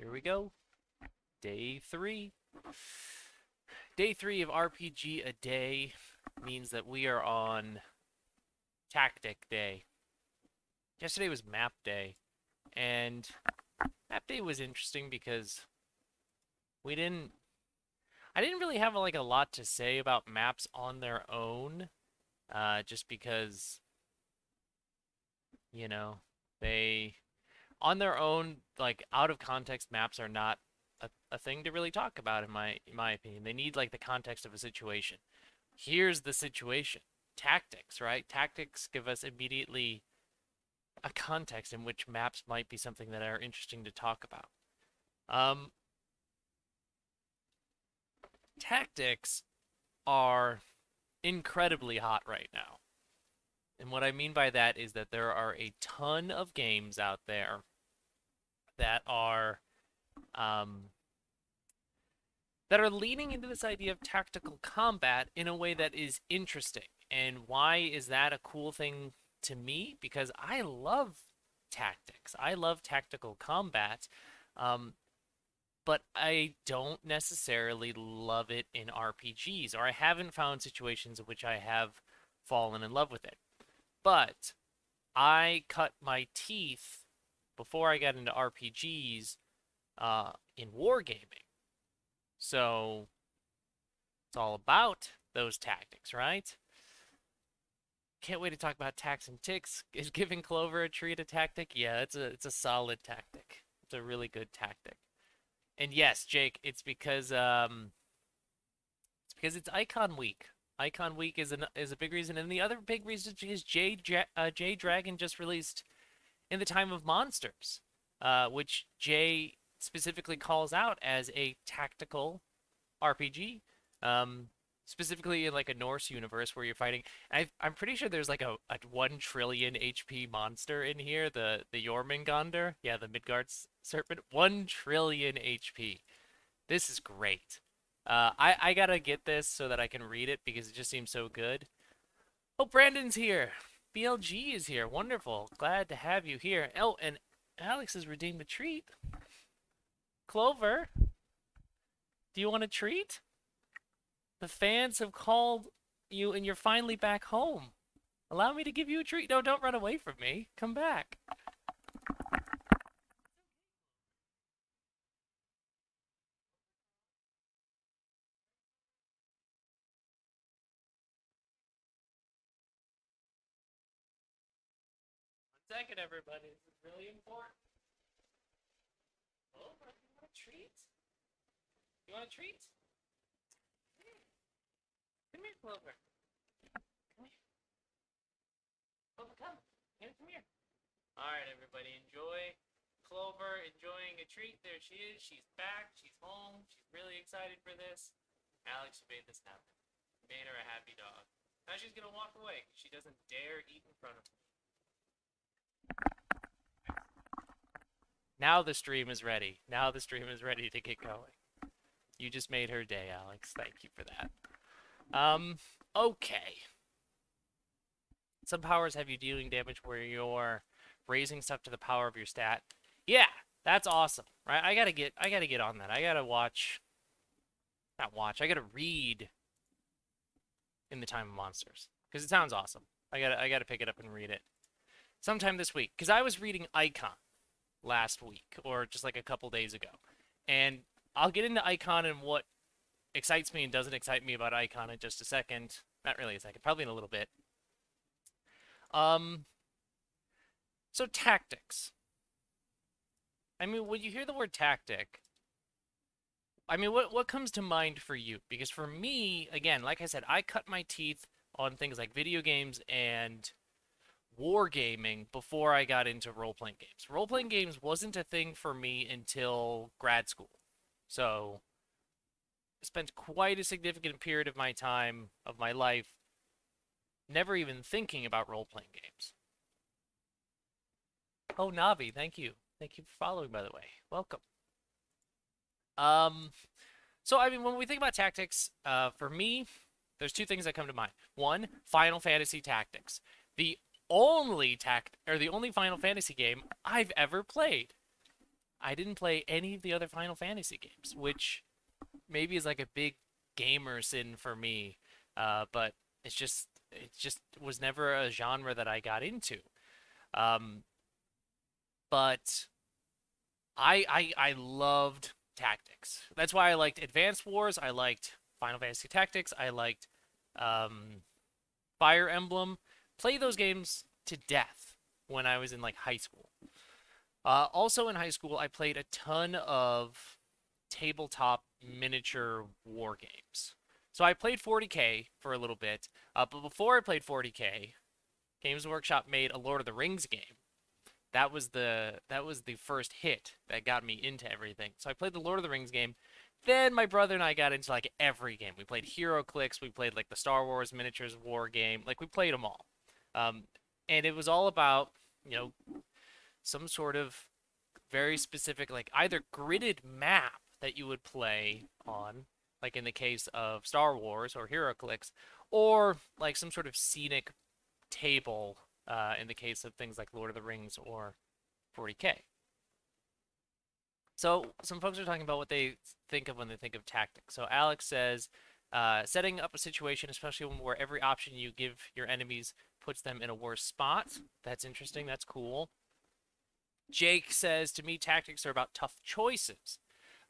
Here we go. Day 3. Day 3 of RPG a day means that we are on Tactic Day. Yesterday was Map Day, and Map Day was interesting because we didn't I didn't really have like a lot to say about maps on their own, just because, you know, they on their own, like out of context maps are not a thing to really talk about in my opinion. They need like the context of a situation. Here's the situation. Tactics, right? Tactics give us immediately a context in which maps might be something that are interesting to talk about. Um, Tactics are incredibly hot right now. And what I mean by that is that there are a ton of games out there that are um, that are leaning into this idea of tactical combat in a way that is interesting. And why is that a cool thing to me? Because I love tactics. I love tactical combat. Um, but I don't necessarily love it in RPGs, or I haven't found situations in which I have fallen in love with it. But I cut my teeth before I got into RPGs in wargaming. So it's all about those tactics, right? Can't wait to talk about tacks and ticks. Is giving Clover a treat a tactic? Yeah, it's a solid tactic. It's a really good tactic. And yes, Jake, it's Icon Week. Icon Week is a big reason, and the other big reason is because J Dragon just released In the Time of Monsters, which Jay specifically calls out as a tactical RPG, specifically in like a Norse universe where you're fighting. I'm pretty sure there's like a 1 trillion HP monster in here, the Jormungandr, yeah, the Midgard serpent, 1 trillion HP. This is great. I gotta get this so that I can read it because it just seems so good. Oh, Brandon's here. BLG is here. Wonderful. Glad to have you here. Oh, and Alex has redeemed a treat. Clover, do you want a treat? The fans have called you and you're finally back home. Allow me to give you a treat. No, don't run away from me. Come back. One second, everybody. This is really important. Clover, you want a treat? You want a treat? Come here, Clover. Come here. Clover, come. Come here. All right, everybody, enjoy. Clover enjoying a treat. There she is. She's back. She's home. She's really excited for this. Alex made this happen. Made her a happy dog. Now she's gonna walk away. She doesn't dare eat in front of me. Now the stream is ready. Now the stream is ready to get going. You just made her day, Alex. Thank you for that. Okay. Some powers have you dealing damage where you're raising stuff to the power of your stat. Yeah, that's awesome, right? I gotta get on that. I gotta I gotta read In the Time of Monsters because it sounds awesome. I gotta pick it up and read it sometime this week because I was reading Icon last week or just like a couple days ago, and I'll get into Icon and what excites me and doesn't excite me about Icon in just a second. Not really a second, probably in a little bit. So tactics. I mean, when you hear the word tactic, I mean, what comes to mind for you? Because for me, again, like I said, I cut my teeth on things like video games and wargaming before I got into role-playing games. Role-playing games wasn't a thing for me until grad school. So I spent quite a significant period of my time, of my life, never even thinking about role-playing games. Oh, Navi, thank you. Thank you for following, by the way. Welcome. So I mean, when we think about tactics, for me, there's two things that come to mind. One, Final Fantasy Tactics. The only Final Fantasy game I've ever played. I didn't play any of the other Final Fantasy games, which maybe is like a big gamer sin for me. But it just was never a genre that I got into. Um, but I loved tactics. That's why I liked Advanced Wars. I liked Final Fantasy Tactics. I liked um, Fire Emblem. Play those games to death when I was in like high school. Also in high school, I played a ton of tabletop miniature war games. So I played 40K for a little bit, but before I played 40K, Games Workshop made a Lord of the Rings game. That was the first hit that got me into everything. So I played the Lord of the Rings game. Then my brother and I got into like every game. We played HeroClix, we played like the Star Wars miniatures war game. Like we played them all. Um, and it was all about, you know, some sort of very specific, like either gridded map that you would play on, like in the case of Star Wars or HeroClix, or like some sort of scenic table in the case of things like Lord of the Rings or 40K. So some folks are talking about what they think of when they think of tactics. So Alex says, setting up a situation, especially where every option you give your enemies puts them in a worse spot. That's interesting. That's cool. Jake says, to me, tactics are about tough choices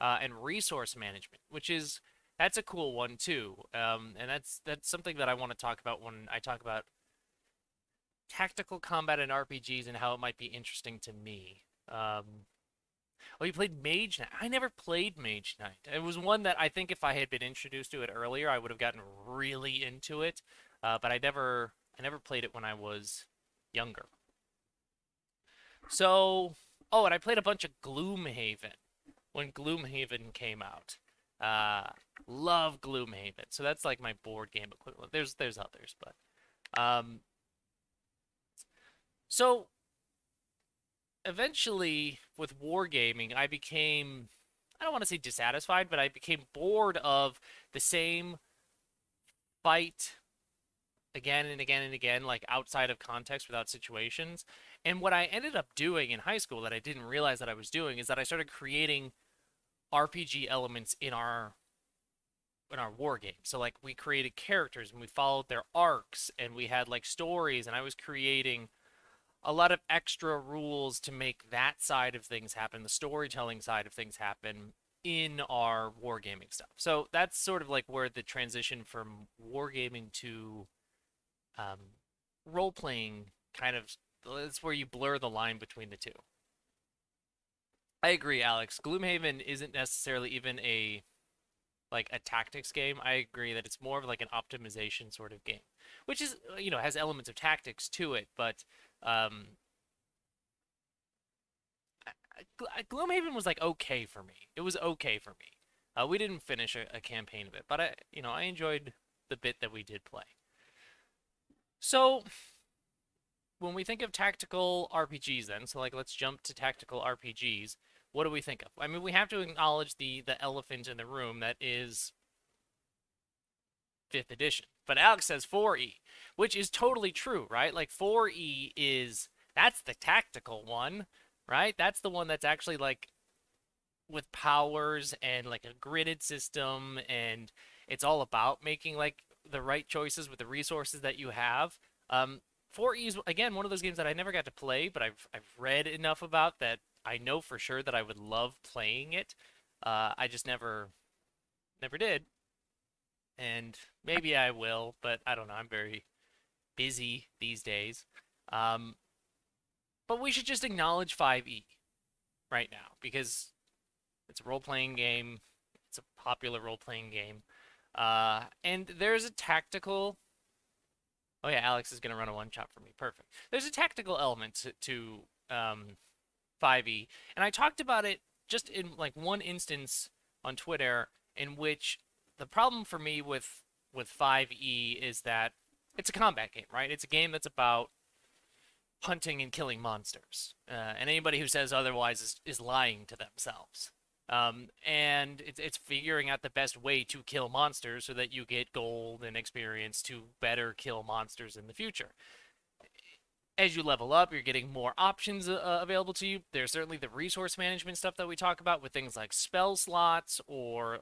and resource management, which is that's a cool one too. And that's something that I want to talk about when I talk about tactical combat in RPGs and how it might be interesting to me. Oh, you played Mage Knight. I never played Mage Knight. It was one that I think if I had been introduced to it earlier, I would have gotten really into it. But I never played it when I was younger. So, oh, and I played a bunch of Gloomhaven when Gloomhaven came out. Uh, love Gloomhaven. So that's like my board game equivalent. There's others, but so eventually with wargaming, I don't want to say dissatisfied, but I became bored of the same fight again and again and again, like outside of context without situations. And what I ended up doing in high school that I didn't realize that I was doing is that I started creating RPG elements in our war game. So like we created characters and we followed their arcs and we had like stories and I was creating a lot of extra rules to make that side of things happen, the storytelling side of things happen in our wargaming stuff. So that's sort of like where the transition from wargaming to um, role playing kind of that's where you blur the line between the two. I agree, Alex. Gloomhaven isn't necessarily even a like a tactics game. I agree that it's more of like an optimization sort of game, which is has elements of tactics to it, but um, Gloomhaven was like okay for me. It was okay for me. We didn't finish a campaign of it, but I enjoyed the bit that we did play. So when we think of tactical RPGs, then, so like let's jump to tactical RPGs. What do we think of? I mean, we have to acknowledge the elephant in the room that is fifth edition. But Alex says 4E, which is totally true, right? Like 4E that's the tactical one, right? That's the one that's actually like with powers and like a gridded system and it's all about making like the right choices with the resources that you have. 4E is again one of those games that I never got to play, but I've read enough about that I know for sure that I would love playing it. I just never did, and maybe I will, but I don't know. I'm very busy these days. Um, but we should just acknowledge 5E right now because it's a role-playing game. It's a popular role-playing game. And there's a tactical. Oh yeah, Alex is gonna run a one shot for me. Perfect. There's a tactical element to 5E, and I talked about it just in like one instance on Twitter in which the problem for me with 5E is that it's a combat game, right? It's a game that's about hunting and killing monsters, and anybody who says otherwise is lying to themselves. And it's figuring out the best way to kill monsters so that you get gold and experience to better kill monsters in the future. As you level up, you're getting more options available to you. There's certainly the resource management stuff that we talk about with things like spell slots or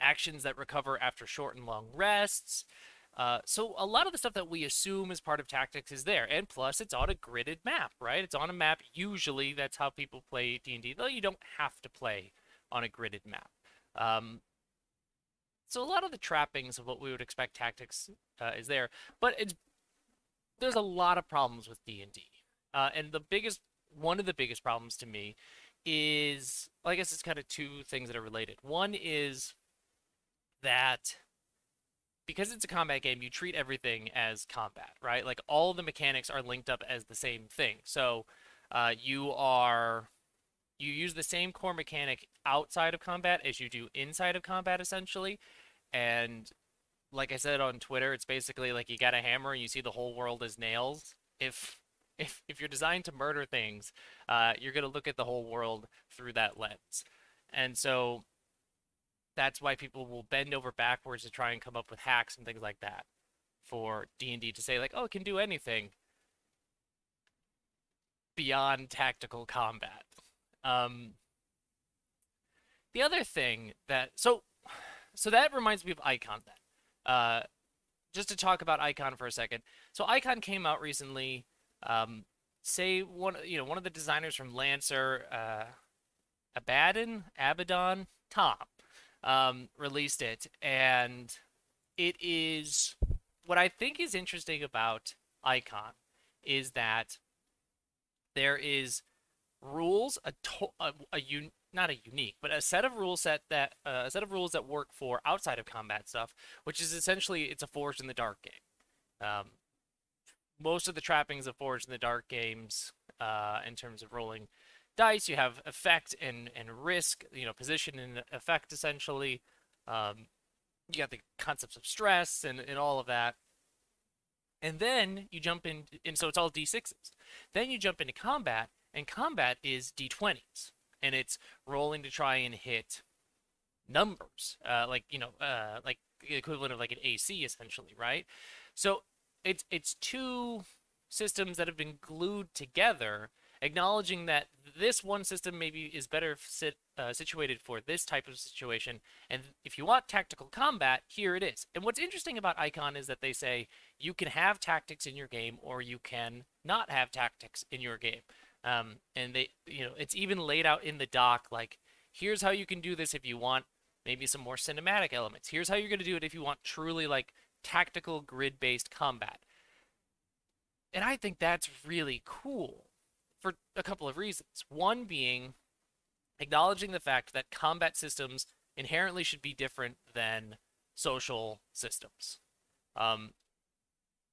actions that recover after short and long rests. So a lot of the stuff that we assume is part of tactics is there, and plus it's on a gridded map, right? It's on a map. Usually that's how people play D&D, though you don't have to play on a gridded map. Um, so a lot of the trappings of what we would expect tactics is there, but there's a lot of problems with D&D, and one of the biggest problems to me is, well, I guess it's kind of two things that are related. One is that because it's a combat game, you treat everything as combat, right? Like all the mechanics are linked up as the same thing. So you use the same core mechanic outside of combat as you do inside of combat, essentially. And like I said on Twitter, it's basically like you got a hammer and you see the whole world as nails. If if you're designed to murder things, you're gonna look at the whole world through that lens. And so that's why people will bend over backwards to try and come up with hacks and things like that for D&D to say like, oh, it can do anything beyond tactical combat. Um, the other thing that so that reminds me of Icon then. Just to talk about Icon for a second. So Icon came out recently. Say one of the designers from Lancer, Abaddon, Tom, released it, and it is what I think is interesting about Icon is that there is rules not a unique, but a set of rules that work for outside of combat stuff, which is essentially it's a Forged in the Dark game. Most of the trappings of Forged in the Dark games, in terms of rolling dice, you have effect and risk, position and effect essentially. You got the concepts of stress and all of that. And then you jump in, and so it's all D6s. Then you jump into combat, and combat is D20s, and it's rolling to try and hit numbers, like the equivalent of like an AC essentially, right? So it's two systems that have been glued together, acknowledging that this one system maybe is better situated for this type of situation. And if you want tactical combat, here it is. And what's interesting about Icon is that they say you can have tactics in your game or you can not have tactics in your game. And it's even laid out in the doc, like, here's how you can do this if you want maybe some more cinematic elements. Here's how you're going to do it if you want truly like tactical grid-based combat. And I think that's really cool for a couple of reasons. One being acknowledging the fact that combat systems inherently should be different than social systems.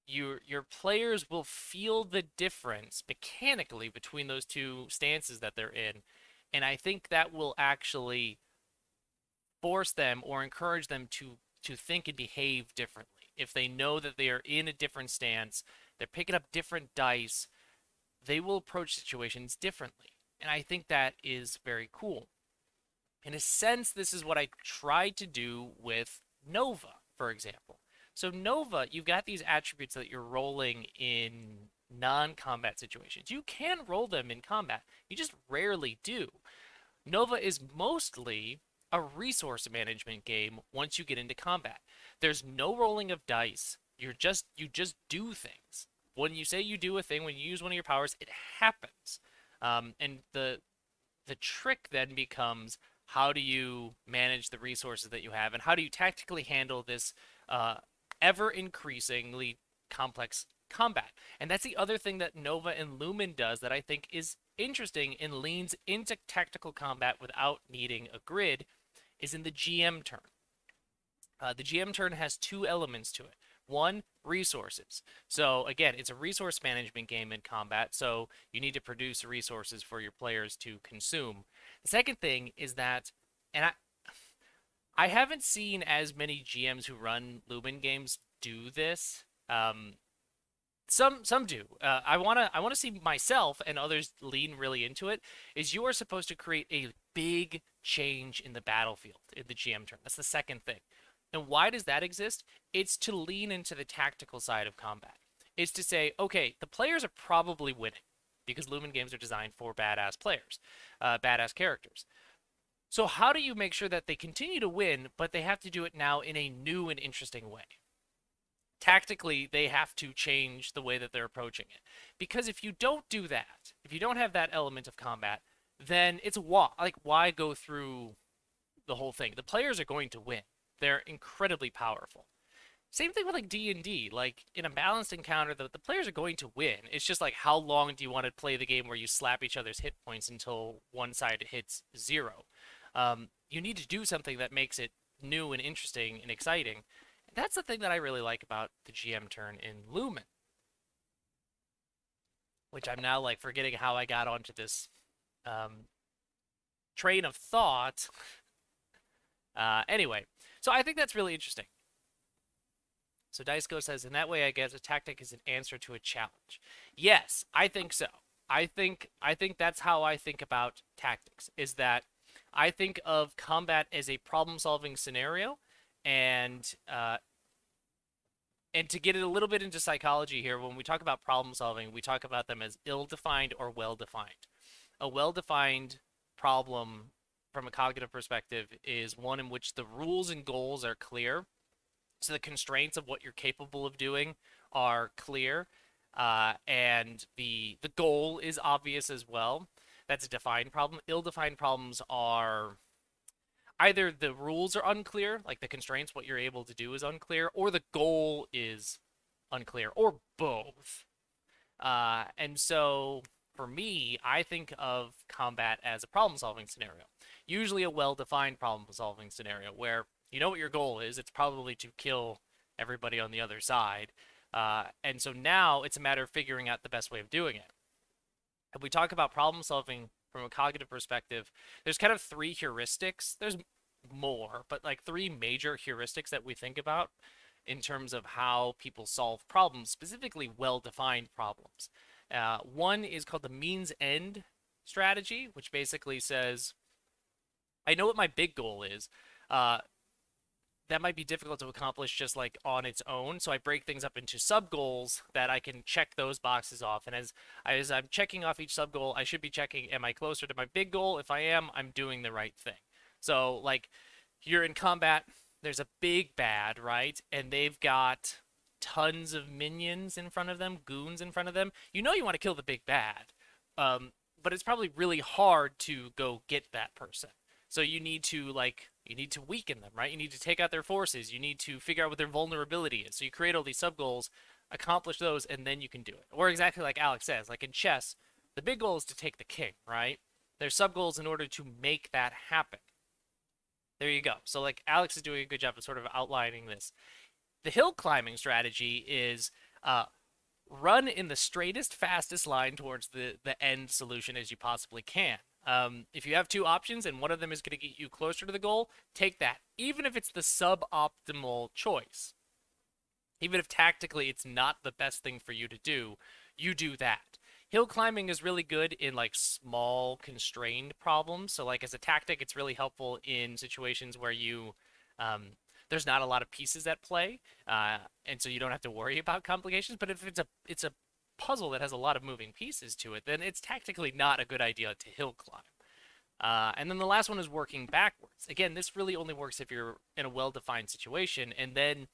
Your players will feel the difference mechanically between those two stances that they're in, and I think that will actually force them or encourage them to think and behave differently. If they know that they are in a different stance, they're picking up different dice, they will approach situations differently. And I think that is very cool. In a sense, this is what I tried to do with Nova, for example. So Nova, you've got these attributes that you're rolling in non-combat situations. You can roll them in combat. You just rarely do. Nova is mostly a resource management game once you get into combat. There's no rolling of dice. You just do things. When you say you do a thing, when you use one of your powers, it happens. And the trick then becomes, how do you manage the resources that you have, and how do you tactically handle this ever increasingly complex combat? And that's the other thing that Nova and Lumen does that I think is interesting and leans into tactical combat without needing a grid, is in the GM turn. The GM turn has two elements to it. One, resources. So again, it's a resource management game in combat, so you need to produce resources for your players to consume. The second thing is that, and I haven't seen as many GMs who run Lumen games do this. Some do. I wanna see myself and others lean really into it. Is you are supposed to create a big change in the battlefield in the GM turn. That's the second thing. And why does that exist? It's to lean into the tactical side of combat. is to say, okay, the players are probably winning because Lumen games are designed for badass players, badass characters. So how do you make sure that they continue to win, but they have to do it now in a new and interesting way? Tactically, they have to change the way that they're approaching it. Because if you don't do that, if you don't have that element of combat, then it's why go through the whole thing? The players are going to win. They're incredibly powerful. Same thing with like D&D. Like in a balanced encounter, the players are going to win. It's just like how long do you want to play the game where you slap each other's hit points until one side hits 0? You need to do something that makes it new and interesting and exciting. And that's the thing that I really like about the GM turn in Lumen, which I'm now like forgetting how I got onto this train of thought. Anyway, so I think that's really interesting. So Diceco says, in that way, I guess a tactic is an answer to a challenge. Yes, I think so. I think that's how I think about tactics, is that I think of combat as a problem-solving scenario, and to get it a little bit into psychology here, when we talk about problem-solving, we talk about them as ill-defined or well-defined. A well-defined problem from a cognitive perspective is one in which the rules and goals are clear. So the constraints of what you're capable of doing are clear, and the goal is obvious as well. That's a defined problem. Ill-defined problems are either the rules are unclear, like the constraints, what you're able to do is unclear, or the goal is unclear, or both. And so for me, I think of combat as a problem-solving scenario. Usually a well-defined problem-solving scenario where you know what your goal is. It's probably to kill everybody on the other side. And so now it's a matter of figuring out the best way of doing it. If we talk about problem solving from a cognitive perspective, there's kind of 3 heuristics. There's more, but like 3 major heuristics that we think about in terms of how people solve problems, specifically well-defined problems. One is called the means end strategy, which basically says, I know what my big goal is. That might be difficult to accomplish just like on its own. So I break things up into sub goals that I can check those boxes off. And as I'm checking off each sub goal, I should be checking, am I closer to my big goal? If I am, I'm doing the right thing. So like you're in combat, there's a big bad, right? And they've got tons of minions in front of them, goons in front of them. You know you want to kill the big bad, but it's probably really hard to go get that person. So you need to weaken them, right? You need to take out their forces. You need to figure out what their vulnerability is. So you create all these sub goals, accomplish those, and then you can do it. Or exactly like Alex says, like in chess, the big goal is to take the king, right? There's sub goals in order to make that happen. There you go. So like Alex is doing a good job of sort of outlining this. The hill climbing strategy is run in the straightest, fastest line towards the end solution as you possibly can. If you have 2 options and one of them is going to get you closer to the goal, take that. Even if it's the suboptimal choice. Even if tactically it's not the best thing for you to do, you do that. Hill climbing is really good in like small constrained problems. So like as a tactic, it's really helpful in situations where you there's not a lot of pieces at play, and so you don't have to worry about complications. But if it's a puzzle that has a lot of moving pieces to it, then it's tactically not a good idea to hill climb. And then the last one is working backwards. Again, this really only works if you're in a well-defined situation, and then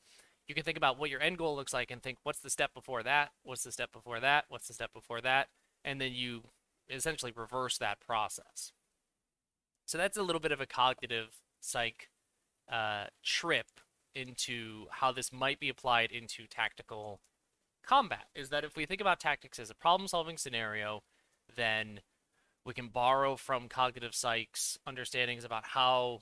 you can think about what your end goal looks like and think, what's the step before that? What's the step before that? What's the step before that? And then you essentially reverse that process. So that's a little bit of a cognitive psych trip into how this might be applied into tactical combat, is that if we think about tactics as a problem-solving scenario, then we can borrow from cognitive psych's understandings about how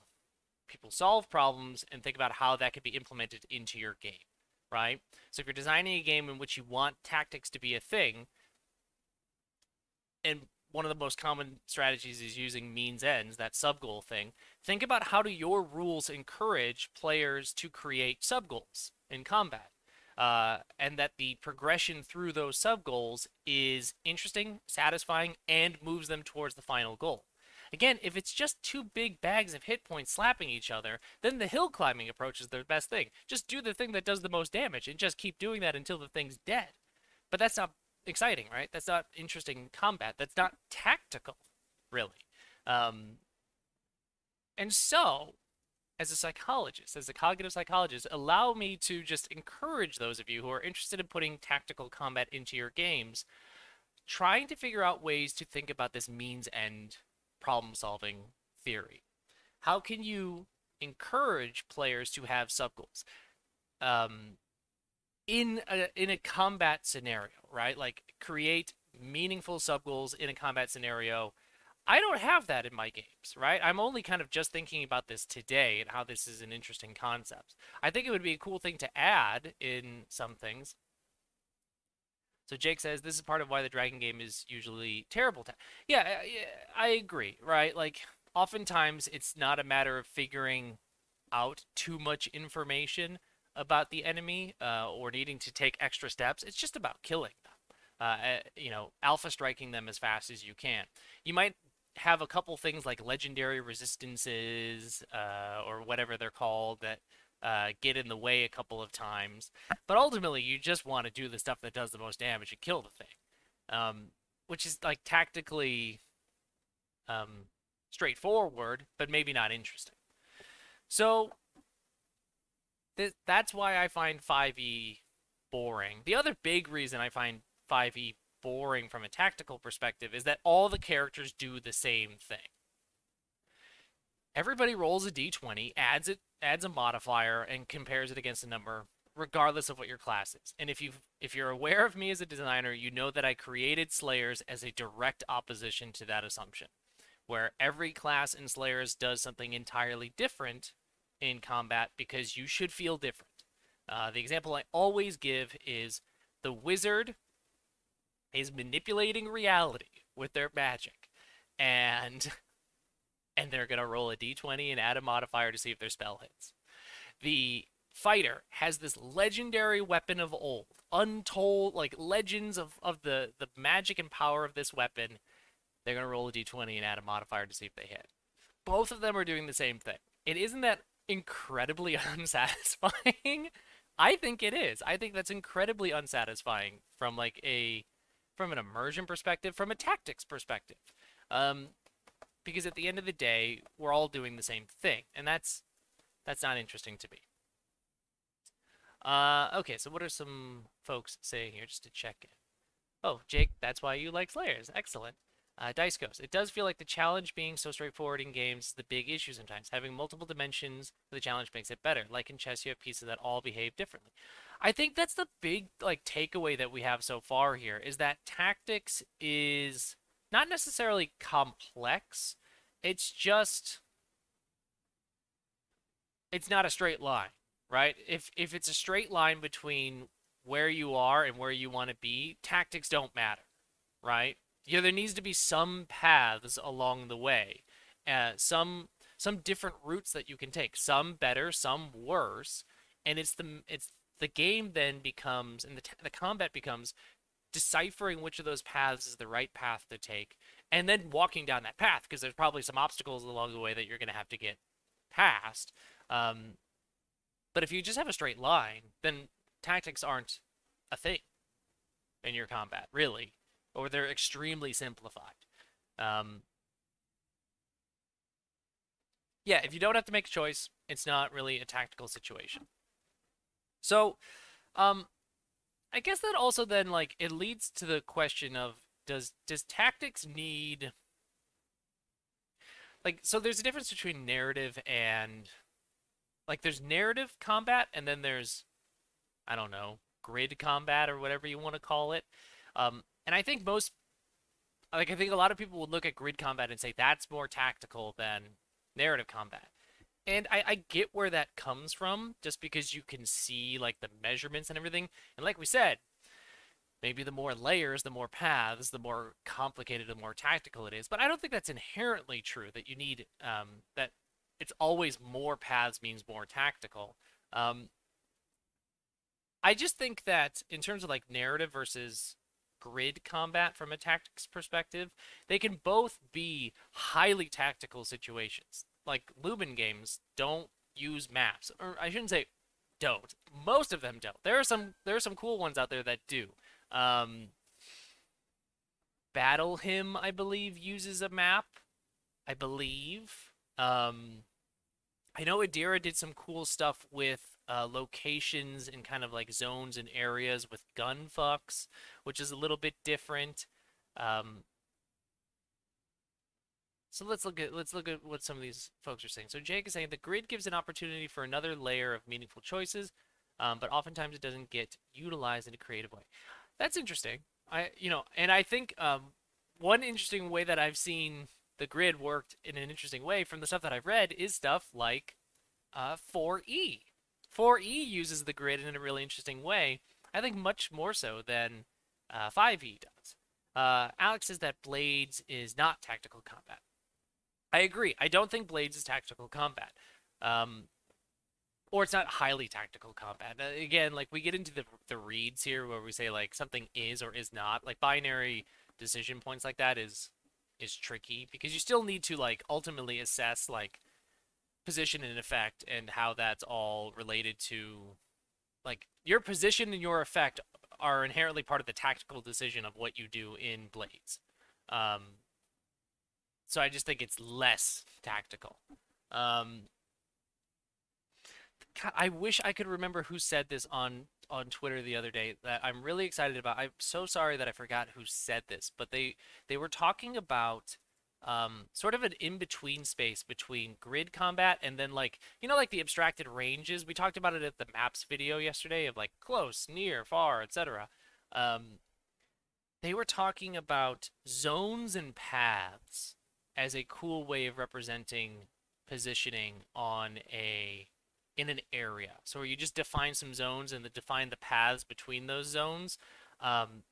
people solve problems and think about how that could be implemented into your game, right? So if you're designing a game in which you want tactics to be a thing, and one of the most common strategies is using means ends, that sub-goal thing, think about how do your rules encourage players to create sub-goals in combat. And that the progression through those sub-goals is interesting, satisfying, and moves them towards the final goal. Again, if it's just 2 big bags of hit points slapping each other, then the hill climbing approach is the best thing. Just do the thing that does the most damage and just keep doing that until the thing's dead. But that's not exciting, right? That's not interesting combat. That's not tactical, really. Um, and so, as a psychologist, as a cognitive psychologist, allow me to just encourage those of you who are interested in putting tactical combat into your games, trying to figure out ways to think about this means end problem solving theory. How can you encourage players to have sub goals? Um, in a combat scenario, right? Like create meaningful sub goals in a combat scenario. I don't have that in my games, right? I'm only kind of just thinking about this today and how this is an interesting concept. I think it would be a cool thing to add in some things. So Jake says this is part of why the dragon game is usually terrible. Yeah, I agree, right? Like oftentimes it's not a matter of figuring out too much information about the enemy or needing to take extra steps. It's just about killing them. Alpha striking them as fast as you can. You might have a couple things like legendary resistances or whatever they're called that get in the way a couple of times. But ultimately, you just want to do the stuff that does the most damage and kill the thing, which is like tactically straightforward, but maybe not interesting. So that's why I find 5e boring. The other big reason I find 5e boring from a tactical perspective is that all the characters do the same thing. Everybody rolls a d20, adds a modifier, and compares it against a number, regardless of what your class is. And if you're aware of me as a designer, you know that I created Slayers as a direct opposition to that assumption, where every class in Slayers does something entirely different in combat because you should feel different. The example I always give is the wizard is manipulating reality with their magic, and they're gonna roll a d20 and add a modifier to see if their spell hits. The fighter has this legendary weapon of old, untold like legends of the magic and power of this weapon. They're gonna roll a d20 and add a modifier to see if they hit. Both of them are doing the same thing. It isn't that incredibly unsatisfying. I think it is. I think that's incredibly unsatisfying from from an immersion perspective, from a tactics perspective. Because at the end of the day, we're all doing the same thing, and that's not interesting to me. Okay, so what are some folks saying here just to check in? Oh, Jake, that's why you like Slayers. Excellent. Dice Ghost. It does feel like the challenge being so straightforward in games is the big issue sometimes. Having multiple dimensions for the challenge makes it better. Like in chess, you have pieces that all behave differently. I think that's the big takeaway that we have so far here is that tactics is not necessarily complex. It's just it's not a straight line, right? If it's a straight line between where you are and where you want to be, tactics don't matter, right? Yeah, there needs to be some paths along the way, some different routes that you can take, some better, some worse, and it's the game then becomes and the combat becomes deciphering which of those paths is the right path to take, and then walking down that path because there's probably some obstacles along the way that you're going to have to get past. But if you just have a straight line, then tactics aren't a thing in your combat, really, or they're extremely simplified. Um, yeah, if you don't have to make a choice, it's not really a tactical situation. So, um, I guess that also then it leads to the question of does tactics need so there's a difference between narrative and there's narrative combat and then there's I don't know, grid combat or whatever you want to call it. And I think I think a lot of people would look at grid combat and say that's more tactical than narrative combat. And I get where that comes from, just because you can see the measurements and everything. And like we said, maybe the more layers, the more paths, the more complicated, the more tactical it is. But I don't think that's inherently true, that you need that it's always more paths means more tactical. Um, I just think that in terms of narrative versus grid combat from a tactics perspective, they can both be highly tactical situations. Like Lubin games don't use maps, or I shouldn't say don't. Most of them don't. There are some cool ones out there that do. Um, Battle Hymn, I believe, uses a map. I believe. I know Adira did some cool stuff with locations and kind of like zones and areas with gun fucks, which is a little bit different. Um, so let's look at what some of these folks are saying. So Jake is saying the grid gives an opportunity for another layer of meaningful choices, but oftentimes it doesn't get utilized in a creative way. That's interesting. And I think one interesting way that I've seen the grid worked in an interesting way from the stuff that I've read is stuff like 4E. 4E uses the grid in a really interesting way. I think much more so than 5E does. Alex says that Blades is not tactical combat. I agree. I don't think Blades is tactical combat. Um, or it's not highly tactical combat. Again, like we get into the reads here where we say like something is or is not. Like binary decision points like that is tricky because you still need to like ultimately assess like position and effect and how that's all related to like your position and your effect are inherently part of the tactical decision of what you do in Blades. Um, so I just think it's less tactical. Um, God, I wish I could remember who said this on Twitter the other day that I'm really excited about. I'm so sorry that I forgot who said this, but they were talking about sort of an in-between space between grid combat and then like like the abstracted ranges. We talked about it at the maps video yesterday of like close, near, far, etc. Um, they were talking about zones and paths as a cool way of representing positioning on a in an area. So where you just define some zones and define the paths between those zones. Um,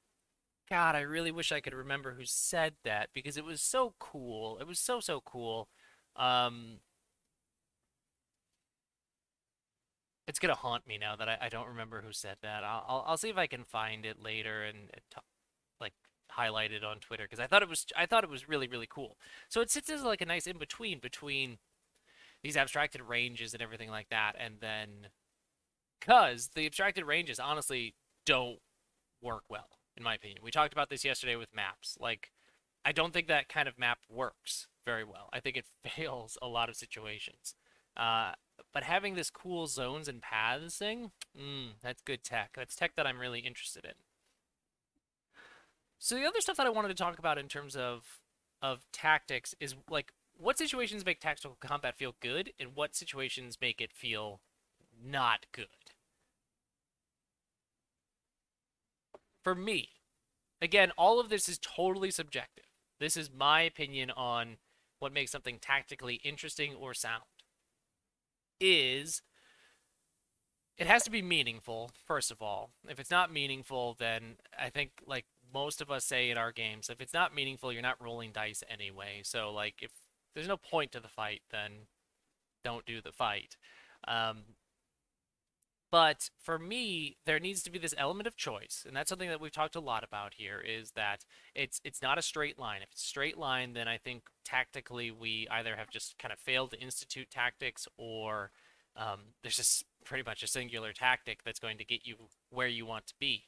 God, I really wish I could remember who said that because it was so cool. It was so cool. Um, it's gonna haunt me now that I don't remember who said that. I'll see if I can find it later and like highlight it on Twitter because I thought it was really cool. So it sits as like a nice in between these abstracted ranges and everything like that, and then because the abstracted ranges honestly don't work well in my opinion. We talked about this yesterday with maps. Like I don't think that kind of map works very well. I think it fails a lot of situations. Uh, but having this cool zones and paths thing, that's good tech. That's tech that I'm really interested in. So the other stuff that I wanted to talk about in terms of tactics is like what situations make tactical combat feel good and what situations make it feel not good. For me, again, all of this is totally subjective. This is my opinion on what makes something tactically interesting or sound. Is it has to be meaningful, first of all. If it's not meaningful, then I think like most of us say in our games, if it's not meaningful, you're not rolling dice anyway. So like if there's no point to the fight, then don't do the fight. Um, but for me, there needs to be this element of choice, and that's something that we've talked a lot about here. Is that it's not a straight line. If it's a straight line, then I think tactically we either have just kind of failed to institute tactics, or there's just pretty much a singular tactic that's going to get you where you want to be.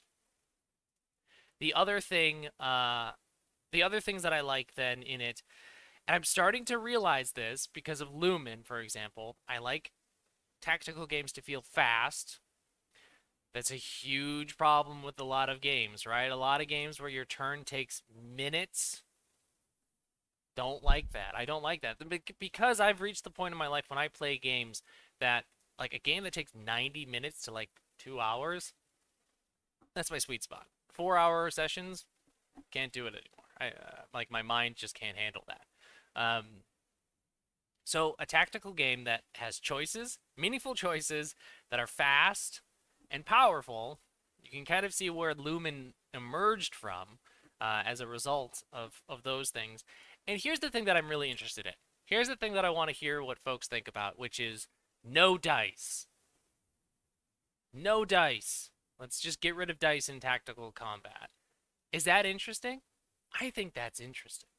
The other thing, the other things that I like then in it, and I'm starting to realize this because of Lumen, for example. I like tactical games to feel fast. That's a huge problem with a lot of games, right? A lot of games where your turn takes minutes. Don't like that. I don't like that. Because I've reached the point in my life when I play games that, like a game that takes 90 minutes to like 2 hours, that's my sweet spot. 4 hour sessions, can't do it anymore. Like my mind just can't handle that. Um, So a tactical game that has choices, meaningful choices that are fast and powerful, you can kind of see where Lumen emerged from as a result of those things. And here's the thing that I'm really interested in. Here's the thing that I want to hear what folks think about, which is no dice. No dice. Let's just get rid of dice in tactical combat. Is that interesting? I think that's interesting.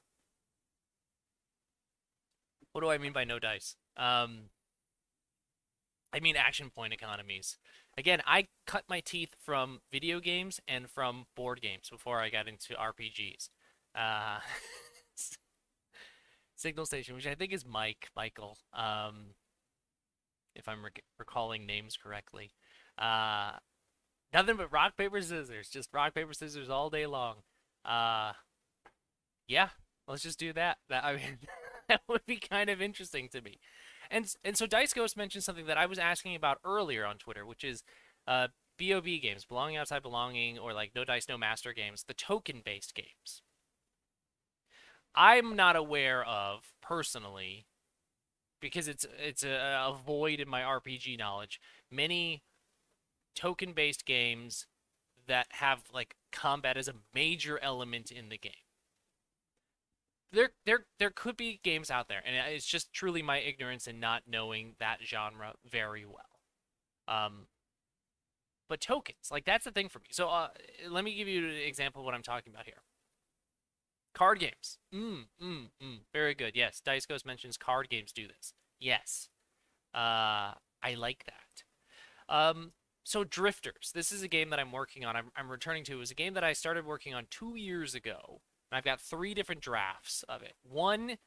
What do I mean by no dice? I mean action point economies. Again, I cut my teeth from video games and from board games before I got into RPGs. Uh, Signal Station, which I think is Michael, if I'm recalling names correctly. Uh, Nothing but rock, paper, scissors. Just rock, paper, scissors all day long. Uh, yeah, let's just do that. I mean, that would be kind of interesting to me. And so Dice Ghost mentioned something that I was asking about earlier on Twitter, which is uh, BOB games, belonging outside belonging, or like no dice, no master games, the token-based games. I'm not aware of personally because it's a void in my RPG knowledge. Many token-based games that have like combat as a major element in the game. There could be games out there, and it's just truly my ignorance and not knowing that genre very well. Um, but tokens, like that's the thing for me. So let me give you an example of what I'm talking about here. Card games. Very good. Yes, Dice Ghost mentions card games do this. Yes. I like that. So Drifters. This is a game that I'm working on. I'm returning to. It was a game that I started working on 2 years ago. And I've got 3 different drafts of it. One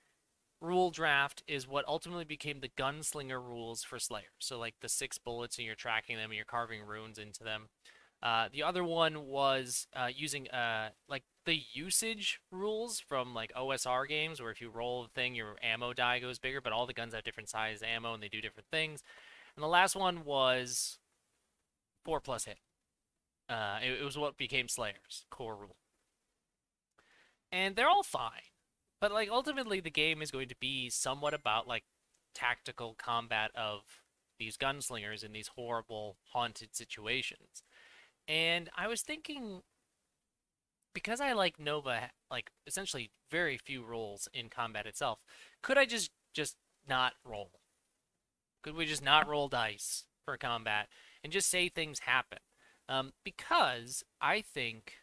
rule draft is what ultimately became the gunslinger rules for Slayer. So like the 6 bullets and you're tracking them and you're carving runes into them. The other one was using like the usage rules from like OSR games, where if you roll the thing, your ammo die goes bigger, but all the guns have different size ammo and they do different things. And the last one was 4+ hit. It was what became Slayer's core rule. And they're all fine. But like ultimately the game is going to be somewhat about like tactical combat of these gunslingers in these horrible haunted situations. And I was thinking, because I like Nova like essentially very few rolls in combat itself, could I just not roll? Could we just not roll dice for combat and just say things happen? Because I think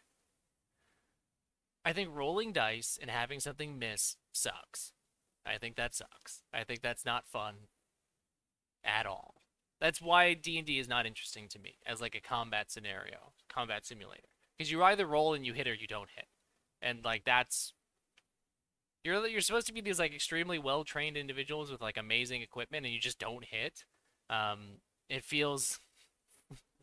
rolling dice and having something miss sucks. I think that sucks. I think that's not fun at all. That's why D&D is not interesting to me as like a combat scenario, combat simulator. Because you either roll and you hit or you don't hit. And like that's you're supposed to be these like extremely well-trained individuals with like amazing equipment and you just don't hit. It feels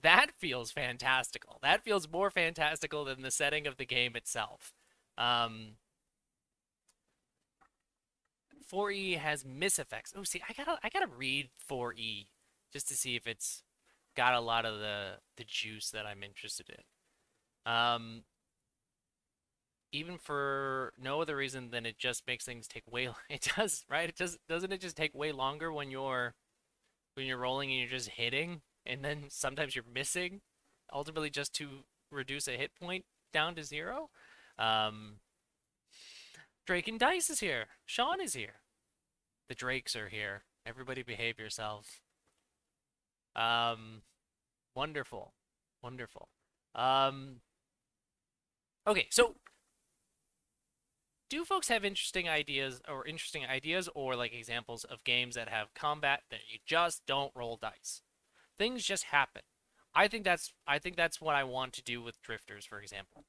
that feels fantastical. That feels more fantastical than the setting of the game itself. 4E has miss effects. Oh, see, I gotta read 4E just to see if it's got a lot of the juice that I'm interested in. Even for no other reason than it just makes things take way. It does, right? Doesn't it just take way longer when you're rolling and you're just hitting, and then sometimes you're missing, ultimately just to reduce a hit point down to 0. Drake and Dice is here. Sean is here. The Drakes are here. Everybody behave yourself. Wonderful. Wonderful. Okay, so do folks have interesting ideas or like examples of games that have combat that you just don't roll dice? Things just happen. I think that's what I want to do with Drifters, for example.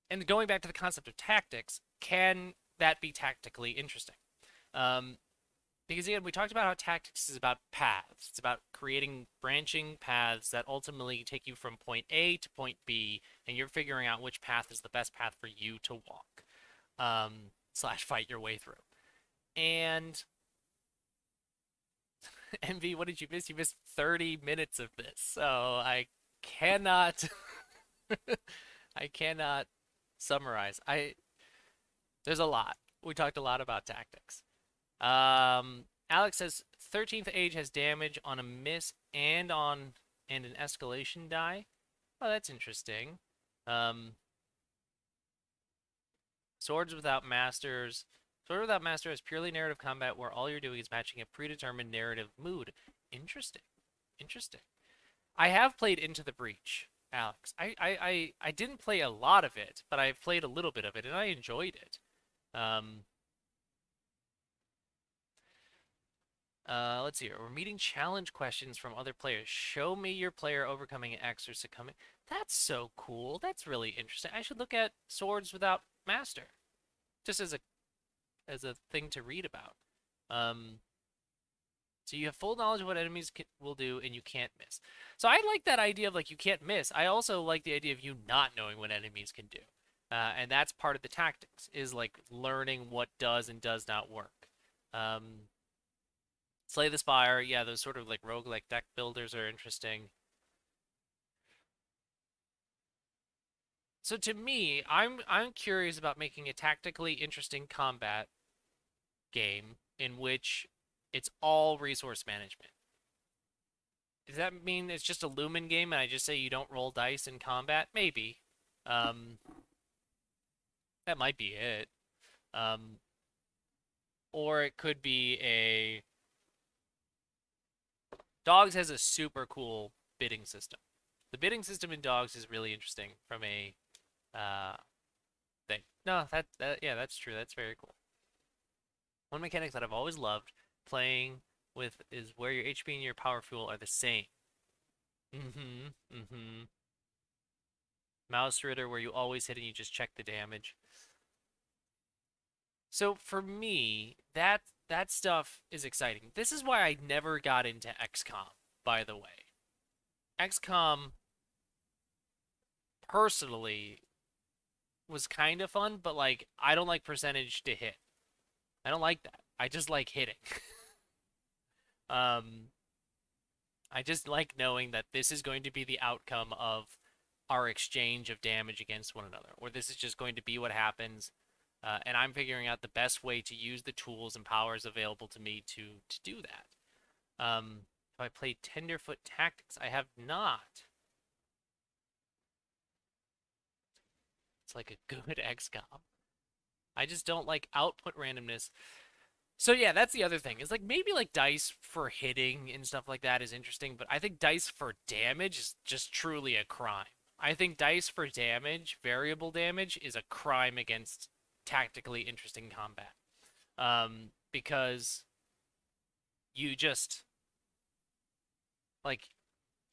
And going back to the concept of tactics, can that be tactically interesting? Because again, we talked about how tactics is about paths. It's about creating branching paths that ultimately take you from point A to point B, and you're figuring out which path is the best path for you to walk, slash fight your way through. And MV, what did you miss? You missed 30 minutes of this, so I cannot, I cannot summarize. There's a lot. We talked a lot about tactics. Alex says 13th Age has damage on a miss and an escalation die. Oh, that's interesting. Swords Without Masters. Sword Without Master is purely narrative combat where all you're doing is matching a predetermined narrative mood. Interesting. Interesting. I have played Into the Breach, Alex. I didn't play a lot of it, but I played a little bit of it and I enjoyed it. Let's see here. We're meeting challenge questions from other players. Show me your player overcoming X or succumbing. That's so cool. That's really interesting. I should look at Swords Without Master, just as a thing to read about. Um, so you have full knowledge of what enemies will do, and you can't miss. So I like that idea of like you can't miss. I also like the idea of you not knowing what enemies can do, and that's part of the tactics is like learning what does and does not work. Um, Slay the Spire, yeah, those sort of like roguelike deck builders are interesting. So to me, I'm curious about making a tactically interesting combat game in which it's all resource management. Does that mean it's just a Lumen game and I just say you don't roll dice in combat? Maybe. Um, that might be it. Um, or it could be a Dogs has a super cool bidding system. The bidding system in Dogs is really interesting from a uh, thing. No, that yeah, that's true. That's very cool. One mechanic that I've always loved playing with is where your HP and your power fuel are the same. Mm-hmm. Mm-hmm. Mouse Ritter, where you always hit and you just check the damage. So for me, that stuff is exciting. This is why I never got into XCOM, by the way. XCOM personally was kind of fun, but like I don't like percentage to hit. I don't like that. I just like hitting. um I just like knowing that this is going to be the outcome of our exchange of damage against one another, or this is just going to be what happens. And I'm figuring out the best way to use the tools and powers available to me to do that. Have I played Tenderfoot Tactics? I have not. It's like a good XCOM. I just don't like output randomness. So yeah, that's the other thing. Is like maybe like dice for hitting and stuff like that is interesting, but I think dice for damage is just truly a crime. I think dice for damage, variable damage, is a crime against tactically interesting combat. Because you just like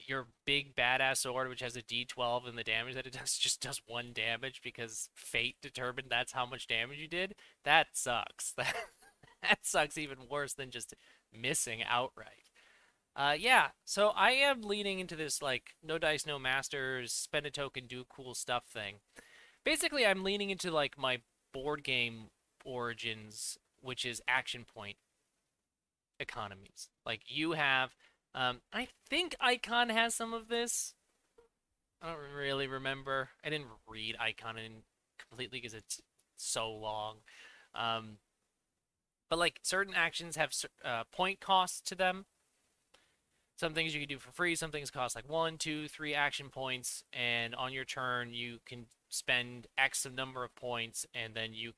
your big badass sword, which has a D12 and the damage that it does just does one damage because fate determined that's how much damage you did. That sucks. That sucks even worse than just missing outright. Yeah, so I am leaning into this like no dice, no masters, spend a token, do cool stuff thing. Basically, I'm leaning into like my board game origins, which is action point economies. Like you have, I think Icon has some of this. I don't really remember. I didn't read Icon in completely because it's so long. Um, but like certain actions have point costs to them. Some things you can do for free. Some things cost like 1, 2, 3 action points, and on your turn you can spend X number of points, and then you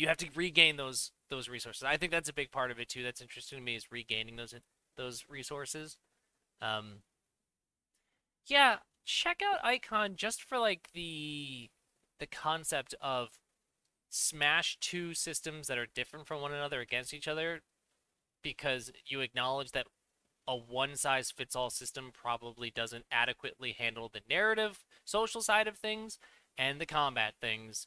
have to regain those resources. I think that's a big part of it too. That's interesting to me is regaining those resources. Um, yeah, check out Icon just for like the concept of smash two systems that are different from one another against each other because you acknowledge that a one size fits all system probably doesn't adequately handle the narrative, social side of things, and the combat things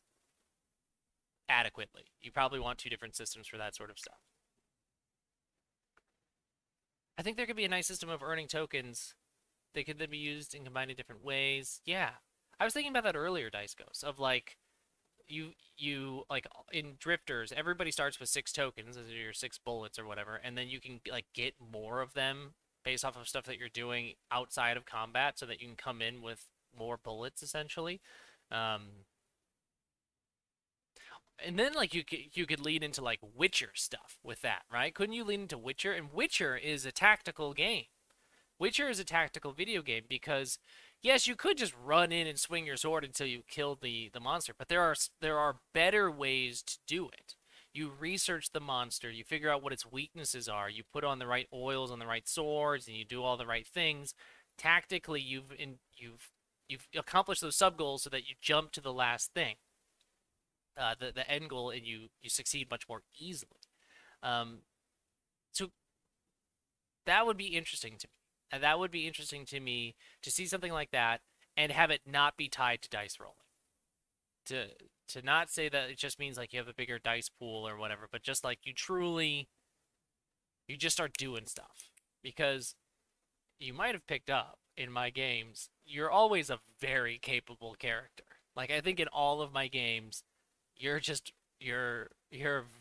adequately. You probably want two different systems for that sort of stuff. I think there could be a nice system of earning tokens. They could then be used and combined in different ways. Yeah. I was thinking about that earlier, Dice Ghost, of like you like in drifters everybody starts with 6 tokens as your 6 bullets or whatever, and then you can like get more of them based off of stuff that you're doing outside of combat so that you can come in with more bullets essentially. um and then like you could lead into like Witcher stuff with that, right? Couldn't you lead into Witcher? And Witcher is a tactical game. Witcher is a tactical video game because yes, you could just run in and swing your sword until you kill the monster, but there are better ways to do it. You research the monster, you figure out what its weaknesses are, you put on the right oils on the right swords, and you do all the right things. Tactically, you've accomplished those sub goals so that you jump to the last thing, the end goal, and you succeed much more easily. Um, So that would be interesting to me. And that would be interesting to me to see something like that and have it not be tied to dice rolling. To to not say that it just means like you have a bigger dice pool or whatever, but just like you just start doing stuff. Because you might have picked up in my games, you're always a very capable character. Like I think in all of my games, you're just you're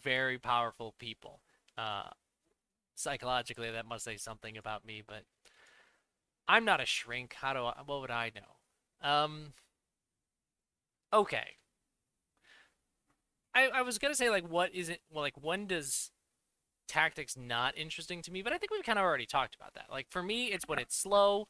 very powerful people. Uh, Psychologically, that must say something about me, but I'm not a shrink. What would I know? Okay. I was gonna say like what is it? Well, like when does tactics not interesting to me? But I think we've kind of already talked about that. Like for me, it's when it's slow,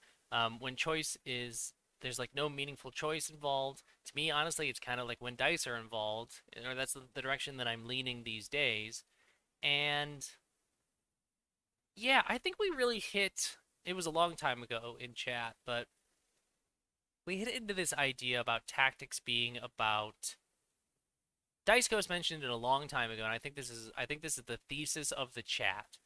when choice is there's like no meaningful choice involved. To me, honestly, it's kind of like when dice are involved, or that's the direction that I'm leaning these days. And yeah, I think we really hit. It was a long time ago in chat, but we hit into this idea about tactics being about Dice Ghost mentioned it a long time ago, and I think this is the thesis of the chat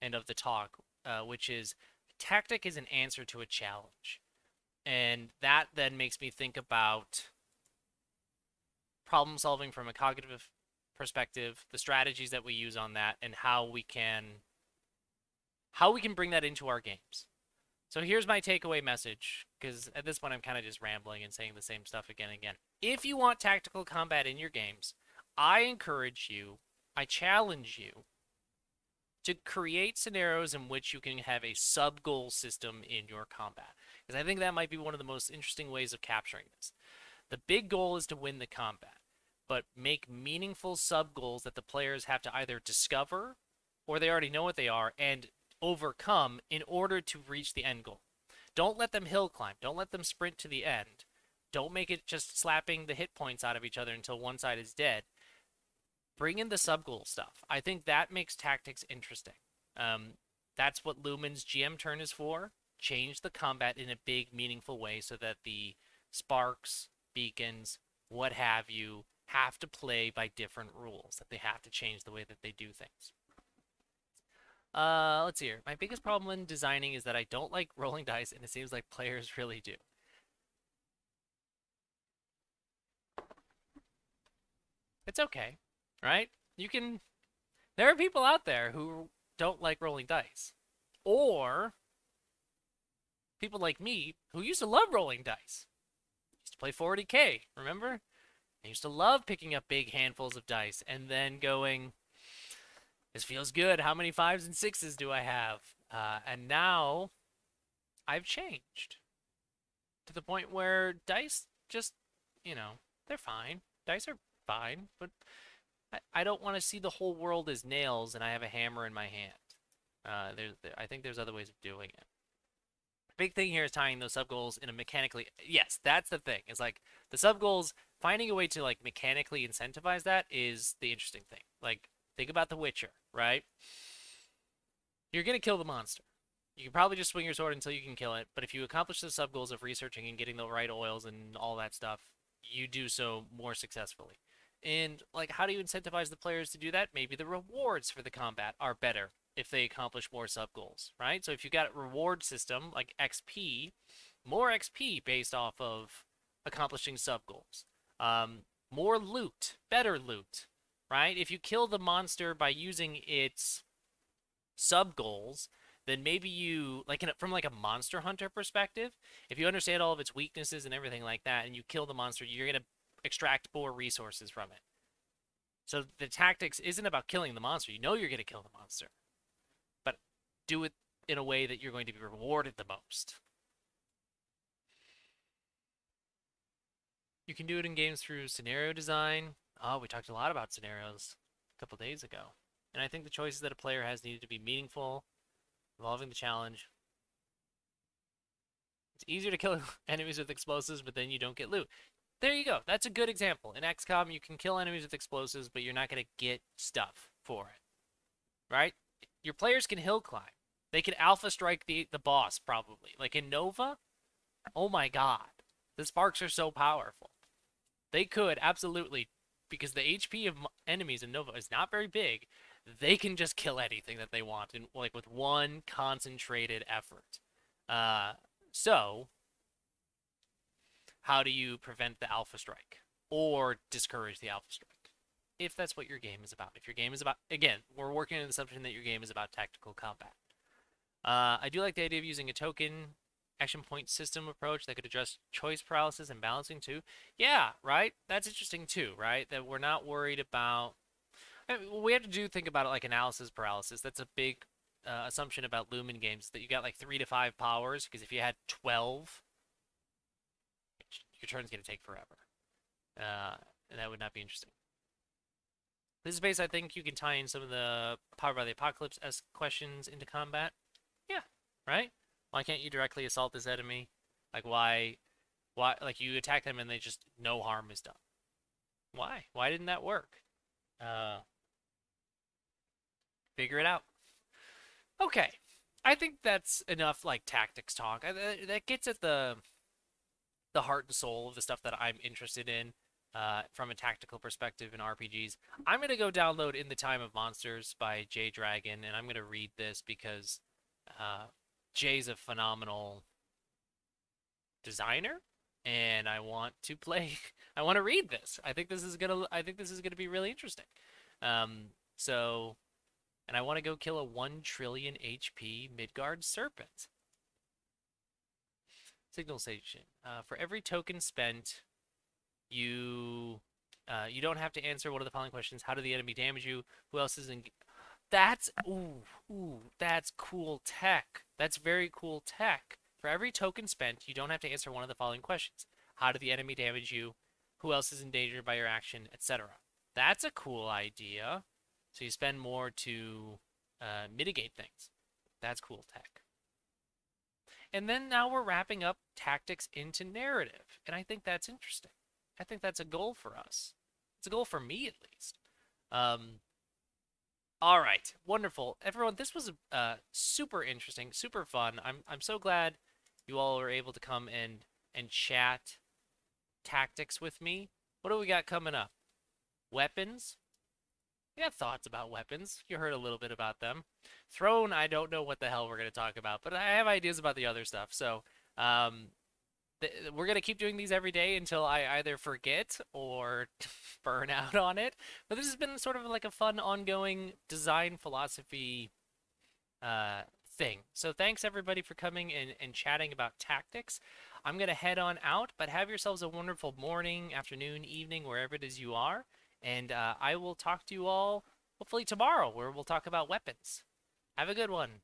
and of the talk, which is tactic is an answer to a challenge, and that then makes me think about problem solving from a cognitive perspective, the strategies that we use on that, and how we can bring that into our games. So here's my takeaway message, because at this point I'm kind of just rambling and saying the same stuff again and again. If you want tactical combat in your games, I encourage you, I challenge you to create scenarios in which you can have a sub-goal system in your combat. Because I think that might be one of the most interesting ways of capturing this. The big goal is to win the combat, but make meaningful sub-goals that the players have to either discover, or they already know what they are, and overcome in order to reach the end goal. Don't let them hill climb. Don't let them sprint to the end. Don't make it just slapping the hit points out of each other until one side is dead. Bring in the sub-goal stuff. I think that makes tactics interesting. That's what Lumen's GM turn is for. Change the combat in a big, meaningful way so that the sparks, beacons, what have you, have to play by different rules, that they have to change the way that they do things. Let's see here. My biggest problem in designing is that I don't like rolling dice, and it seems like players really do. It's okay, right? You can. There are people out there who don't like rolling dice, or people like me who used to love rolling dice. Used to play 40K, remember? I used to love picking up big handfuls of dice and then going, this feels good. How many fives and sixes do I have? And now I've changed to the point where dice just, they're fine. Dice are fine, but I don't want to see the whole world as nails and I have a hammer in my hand. I think there's other ways of doing it. Big thing here is tying those sub goals in a mechanically. Yes, that's the thing. It's like the sub goals. Finding a way to like mechanically incentivize that is the interesting thing. Like think about The Witcher, right? You're gonna kill the monster. You can probably just swing your sword until you can kill it, but if you accomplish the sub goals of researching and getting the right oils and all that stuff, you do so more successfully. And like, how do you incentivize the players to do that? Maybe the rewards for the combat are better if they accomplish more sub goals, right? So if you got a reward system like XP, more XP based off of accomplishing sub goals, more loot, better loot, right? If you kill the monster by using its sub goals, then maybe you from like a monster hunter perspective, if you understand all of its weaknesses and everything like that, and you kill the monster, you're gonna extract more resources from it. So the tactics isn't about killing the monster. You know you're gonna kill the monster, but do it in a way that you're going to be rewarded the most. You can do it in games through scenario design. Oh, we talked a lot about scenarios a couple days ago. And I think the choices that a player has needed to be meaningful, involving the challenge. It's easier to kill enemies with explosives, but then you don't get loot. There you go. That's a good example. In XCOM, you can kill enemies with explosives, but you're not going to get stuff for it. Right? Your players can hill climb. They can alpha strike the boss, probably. Like in Nova, oh my god. The sparks are so powerful. They could, absolutely, because the HP of enemies in Nova is not very big, they can just kill anything that they want in like with one concentrated effort. Uh, so how do you prevent the alpha strike or discourage the alpha strike? If that's what your game is about. If your game is about, again, we're working on the assumption that your game is about tactical combat. I do like the idea of using a token action point system approach that could address choice paralysis and balancing too. Yeah, right? That's interesting too, right? That we're not worried about. I mean, we have to think about it like analysis paralysis. That's a big assumption about Lumen games that you got like 3 to 5 powers because if you had 12, your turn's going to take forever. And that would not be interesting. This is based, I think you can tie in some of the Power by the Apocalypse-esque questions into combat. Yeah, right? Why can't you directly assault this enemy? Like, like, you attack them and they just, no harm is done. Why? Why didn't that work? Figure it out. Okay. I think that's enough, like, tactics talk. That gets at the heart and soul of the stuff that I'm interested in. From a tactical perspective in RPGs. I'm going to go download In the Time of Monsters by Jay Dragon, and I'm going to read this because Jay's a phenomenal designer, and I want to play. I want to read this. I think this is gonna be really interesting. So, and I want to go kill a 1 trillion HP Midgard serpent. Signal station. For every token spent, you don't have to answer one of the following questions. How did the enemy damage you? Who else is in... That's... that's cool tech. That's very cool tech. For every token spent, you don't have to answer one of the following questions. How did the enemy damage you? Who else is endangered by your action? Etc. That's a cool idea. So you spend more to mitigate things. That's cool tech. And then now we're wrapping up tactics into narrative. And I think that's interesting. I think that's a goal for us. It's a goal for me, at least. All right, wonderful, everyone. This was super interesting, super fun. I'm so glad you all were able to come and chat tactics with me. What do we got coming up? Weapons. We got thoughts about weapons. You heard a little bit about them. Throne. I don't know what the hell we're gonna talk about, but I have ideas about the other stuff. So, we're going to keep doing these every day until I either forget or burn out on it. But this has been sort of like a fun, ongoing design philosophy thing. So thanks, everybody, for coming and chatting about tactics. I'm going to head on out, but have yourselves a wonderful morning, afternoon, evening, wherever it is you are. And I will talk to you all hopefully tomorrow, where we'll talk about weapons. Have a good one.